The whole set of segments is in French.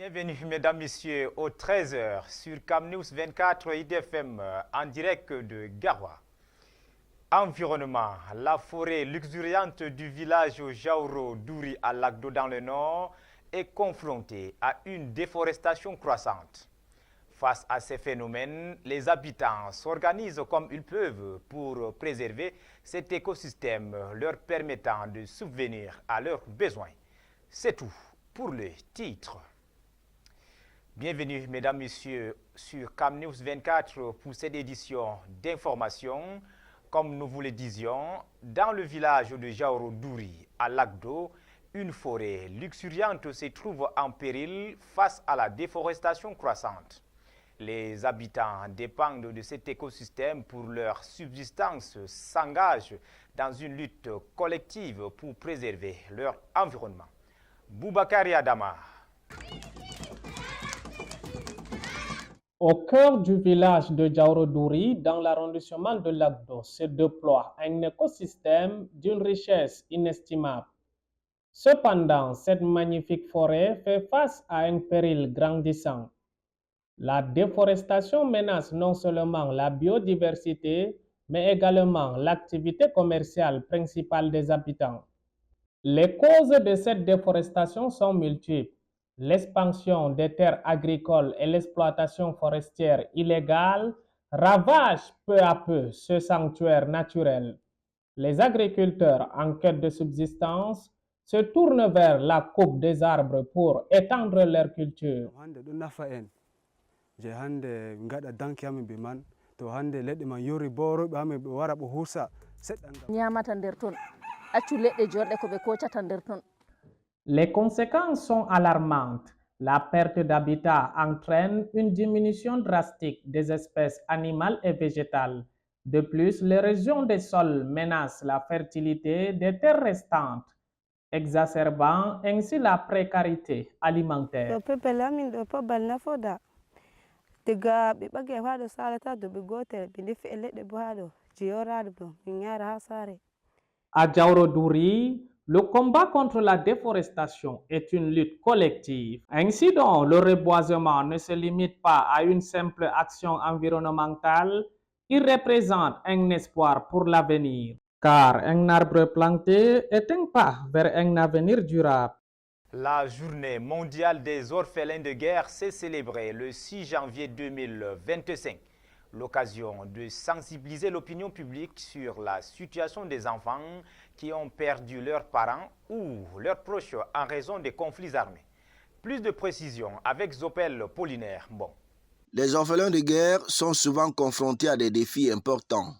Bienvenue, mesdames, messieurs, au 13h sur CamNews 24 IDFM en direct de Garoua. Environnement, la forêt luxuriante du village Jauro Douri à Lagdo dans le nord est confrontée à une déforestation croissante. Face à ces phénomènes, les habitants s'organisent comme ils peuvent pour préserver cet écosystème leur permettant de subvenir à leurs besoins. C'est tout pour le titre. Bienvenue, mesdames, messieurs, sur CamNews 24 pour cette édition d'information. Comme nous vous le disions, dans le village de Jauro Douri, à Lagdo, une forêt luxuriante se trouve en péril face à la déforestation croissante. Les habitants dépendent de cet écosystème pour leur subsistance, s'engagent dans une lutte collective pour préserver leur environnement. Boubacar Adama. Au cœur du village de Jauro-Douri, dans l'arrondissement de Lagdo, se déploie un écosystème d'une richesse inestimable. Cependant, cette magnifique forêt fait face à un péril grandissant. La déforestation menace non seulement la biodiversité, mais également l'activité commerciale principale des habitants. Les causes de cette déforestation sont multiples. L'expansion des terres agricoles et l'exploitation forestière illégale ravagent peu à peu ce sanctuaire naturel. Les agriculteurs en quête de subsistance se tournent vers la coupe des arbres pour étendre leur culture. Les conséquences sont alarmantes. La perte d'habitat entraîne une diminution drastique des espèces animales et végétales. De plus, l'érosion des sols menace la fertilité des terres restantes, exacerbant ainsi la précarité alimentaire. À Jauro-Douri, le combat contre la déforestation est une lutte collective. Ainsi donc, le reboisement ne se limite pas à une simple action environnementale, il représente un espoir pour l'avenir. Car un arbre planté est un pas vers un avenir durable. La journée mondiale des orphelins de guerre s'est célébrée le 6 janvier 2025. L'occasion de sensibiliser l'opinion publique sur la situation des enfants qui ont perdu leurs parents ou leurs proches en raison des conflits armés. Plus de précisions avec Zopel Polinaire. Les orphelins de guerre sont souvent confrontés à des défis importants,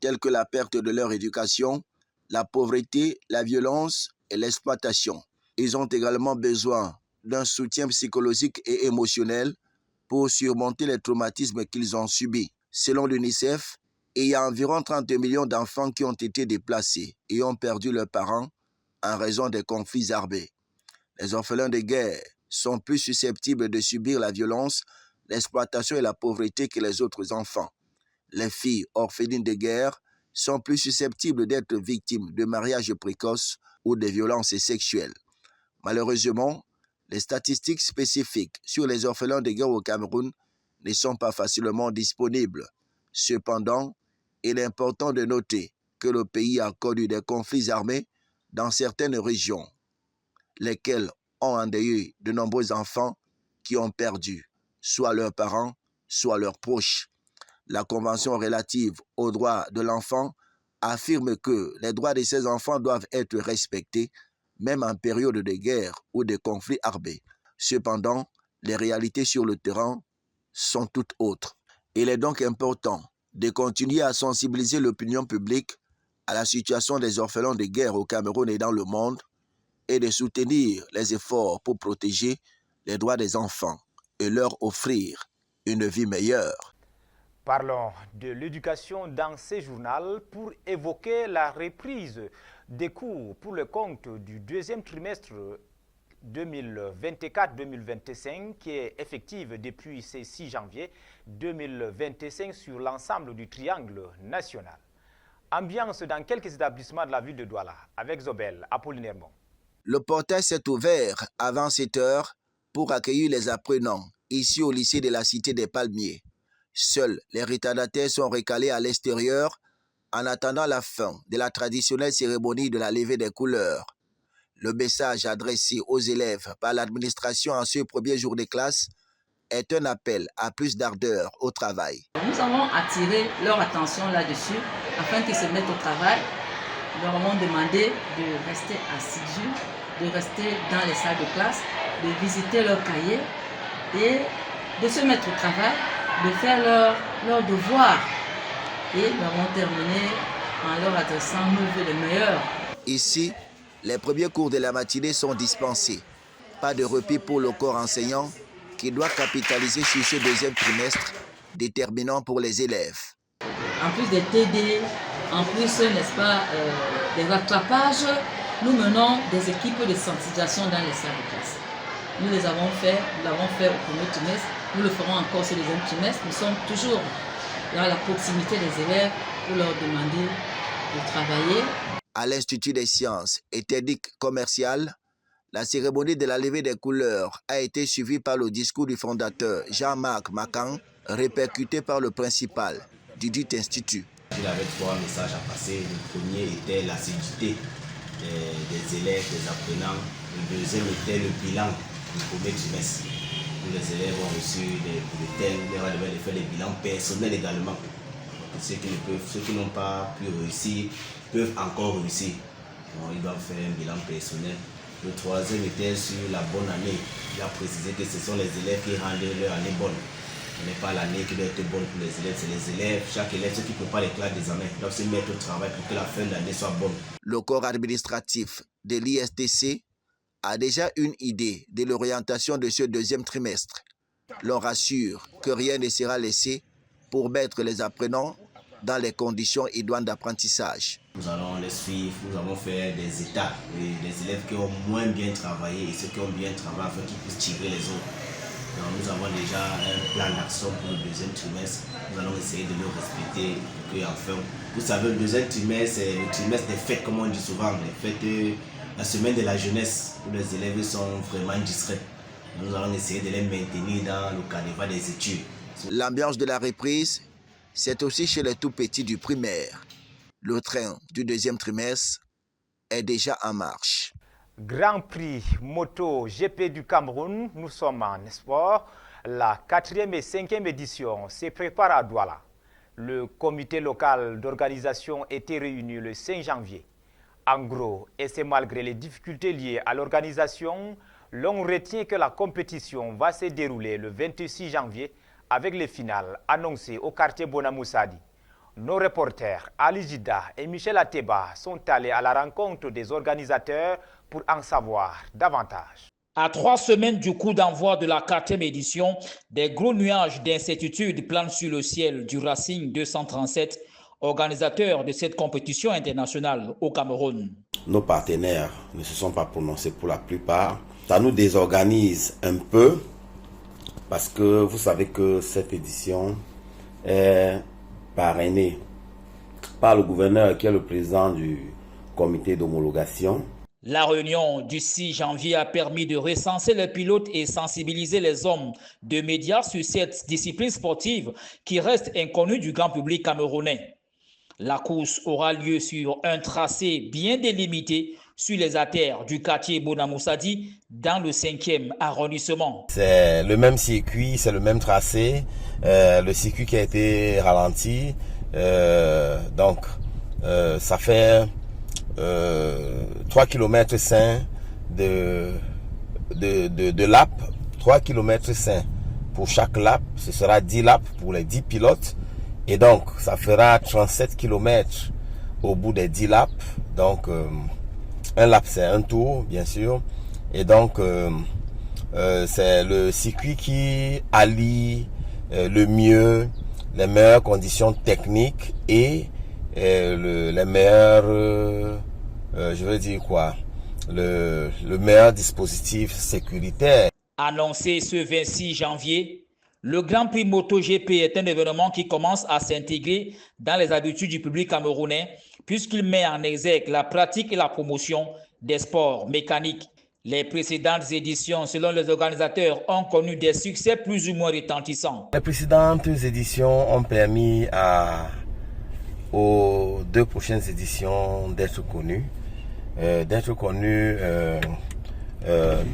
tels que la perte de leur éducation, la pauvreté, la violence et l'exploitation. Ils ont également besoin d'un soutien psychologique et émotionnel pour surmonter les traumatismes qu'ils ont subis. Selon l'UNICEF, il y a environ 30 millions d'enfants qui ont été déplacés et ont perdu leurs parents en raison des conflits armés. Les orphelins de guerre sont plus susceptibles de subir la violence, l'exploitation et la pauvreté que les autres enfants. Les filles orphelines de guerre sont plus susceptibles d'être victimes de mariages précoces ou de violences sexuelles. Malheureusement, les statistiques spécifiques sur les orphelins de guerre au Cameroun ne sont pas facilement disponibles. Cependant, il est important de noter que le pays a connu des conflits armés dans certaines régions, lesquelles ont endeuillé de nombreux enfants qui ont perdu soit leurs parents, soit leurs proches. La Convention relative aux droits de l'enfant affirme que les droits de ces enfants doivent être respectés, même en période de guerre ou de conflits armés. Cependant, les réalités sur le terrain sont toutes autres. Il est donc important de continuer à sensibiliser l'opinion publique à la situation des orphelins de guerre au Cameroun et dans le monde et de soutenir les efforts pour protéger les droits des enfants et leur offrir une vie meilleure. Parlons de l'éducation dans ce journal pour évoquer la reprise des cours pour le compte du deuxième trimestre 2024-2025 qui est effective depuis ce 6 janvier 2025 sur l'ensemble du triangle national. Ambiance dans quelques établissements de la ville de Douala avec Zobel Apollinaire. Le portail s'est ouvert avant 7 heures pour accueillir les apprenants ici au lycée de la Cité des Palmiers. Seuls les retardataires sont recalés à l'extérieur en attendant la fin de la traditionnelle cérémonie de la levée des couleurs. Le message adressé aux élèves par l'administration en ce premier jour de classe est un appel à plus d'ardeur au travail. Nous avons attiré leur attention là-dessus afin qu'ils se mettent au travail. Nous leur avons demandé de rester assidus, de rester dans les salles de classe, de visiter leurs cahiers et de se mettre au travail, de faire leur devoir. Et nous avons terminé en leur adressant nos vœux le meilleur. Ici, les premiers cours de la matinée sont dispensés. Pas de répit pour le corps enseignant qui doit capitaliser sur ce deuxième trimestre déterminant pour les élèves. En plus des TD, en plus, n'est-ce pas, des rattrapages, nous menons des équipes de sensibilisation dans les salles de classe. Nous l'avons fait au premier trimestre, nous le ferons encore au deuxième trimestre. Nous sommes toujours dans la proximité des élèves pour leur demander de travailler. À l'Institut des sciences et techniques commerciales, la cérémonie de la levée des couleurs a été suivie par le discours du fondateur Jean-Marc Macan, répercuté par le principal du dit institut. Il avait 3 messages à passer. Le premier était l'assiduité des élèves, des apprenants. Le deuxième était le bilan du premier trimestre. Tous les élèves ont reçu des bulletins, ils devaient faire des bilans personnels également. Ceux qui n'ont pas pu réussir peuvent encore réussir. Donc, ils doivent faire un bilan personnel. Le troisième était sur la bonne année. Il a précisé que ce sont les élèves qui rendent leur année bonne. Ce n'est pas l'année qui doit être bonne pour les élèves, c'est les élèves. Chaque élève, ceux qui ne peuvent pas les classes d'examen, doivent se mettre au travail pour que la fin de l'année soit bonne. Le corps administratif de l'ISTC a déjà une idée de l'orientation de ce deuxième trimestre. L'on rassure que rien ne sera laissé pour mettre les apprenants dans les conditions idoines d'apprentissage. Nous allons les suivre, nous allons faire des états des élèves qui ont moins bien travaillé et ceux qui ont bien travaillé afin qu'ils puissent tirer les autres. Donc, nous avons déjà un plan d'action pour le deuxième trimestre. Nous allons essayer de le respecter pour que, enfin, vous savez, le deuxième trimestre, c'est le trimestre des fêtes, comme on dit souvent, les fêtes, la semaine de la jeunesse, où les élèves sont vraiment discrets. Nous allons essayer de les maintenir dans le carnaval des études. L'ambiance de la reprise, c'est aussi chez les tout-petits du primaire. Le train du deuxième trimestre est déjà en marche. Grand Prix Moto GP du Cameroun, nous sommes en sport. La 4e et 5e édition se prépare à Douala. Le comité local d'organisation était réuni le 5 janvier. En gros, et c'est malgré les difficultés liées à l'organisation, l'on retient que la compétition va se dérouler le 26 janvier avec les finales annoncées au quartier Bonamoussadi. Nos reporters Ali Jida et Michel Ateba sont allés à la rencontre des organisateurs pour en savoir davantage. À 3 semaines du coup d'envoi de la 4e édition, des gros nuages d'incertitude planent sur le ciel du Racing 237, organisateur de cette compétition internationale au Cameroun. Nos partenaires ne se sont pas prononcés pour la plupart. Ça nous désorganise un peu parce que vous savez que cette édition est parrainée par le gouverneur qui est le président du comité d'homologation. La réunion du 6 janvier a permis de recenser les pilotes et sensibiliser les hommes de médias sur cette discipline sportive qui reste inconnue du grand public camerounais. La course aura lieu sur un tracé bien délimité sur les artères du quartier Bonamoussadi dans le 5e arrondissement. C'est le même circuit, c'est le même tracé, le circuit qui a été ralenti, donc ça fait 3 km 5 de lap, 3 km 5 pour chaque lap, ce sera 10 laps pour les 10 pilotes et donc ça fera 37 km au bout des 10 laps, donc un lap c'est un tour bien sûr et donc c'est le circuit qui allie le mieux les meilleures conditions techniques et les meilleurs, je veux dire quoi, le meilleur dispositif sécuritaire. Annoncé ce 26 janvier, le Grand Prix MotoGP est un événement qui commence à s'intégrer dans les habitudes du public camerounais puisqu'il met en exergue la pratique et la promotion des sports mécaniques. Les précédentes éditions, selon les organisateurs, ont connu des succès plus ou moins retentissants. Les précédentes éditions ont permis aux 2 prochaines éditions d'être connues.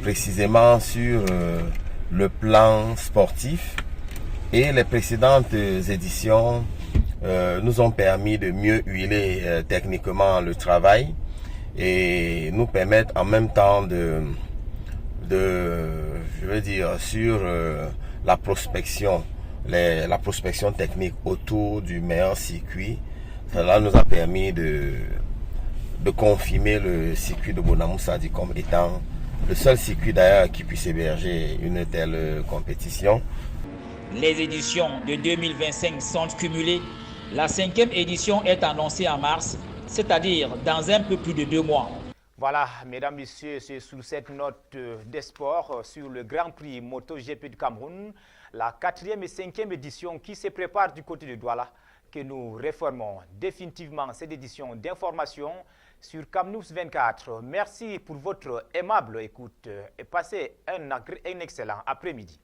Précisément sur le plan sportif, et les précédentes éditions nous ont permis de mieux huiler techniquement le travail et nous permettre en même temps sur la prospection technique autour du meilleur circuit. Cela nous a permis de confirmer le circuit de Bonamoussadi comme étant le seul circuit d'ailleurs qui puisse héberger une telle compétition. Les éditions de 2025 sont cumulées. La 5e édition est annoncée en mars, c'est-à-dire dans un peu plus de 2 mois. Voilà, mesdames, messieurs, c'est sous cette note des sports sur le Grand Prix MotoGP du Cameroun, la 4e et 5e édition qui se prépare du côté de Douala, que nous réformons définitivement cette édition d'information sur Camnews 24. Merci pour votre aimable écoute et passez un excellent après-midi.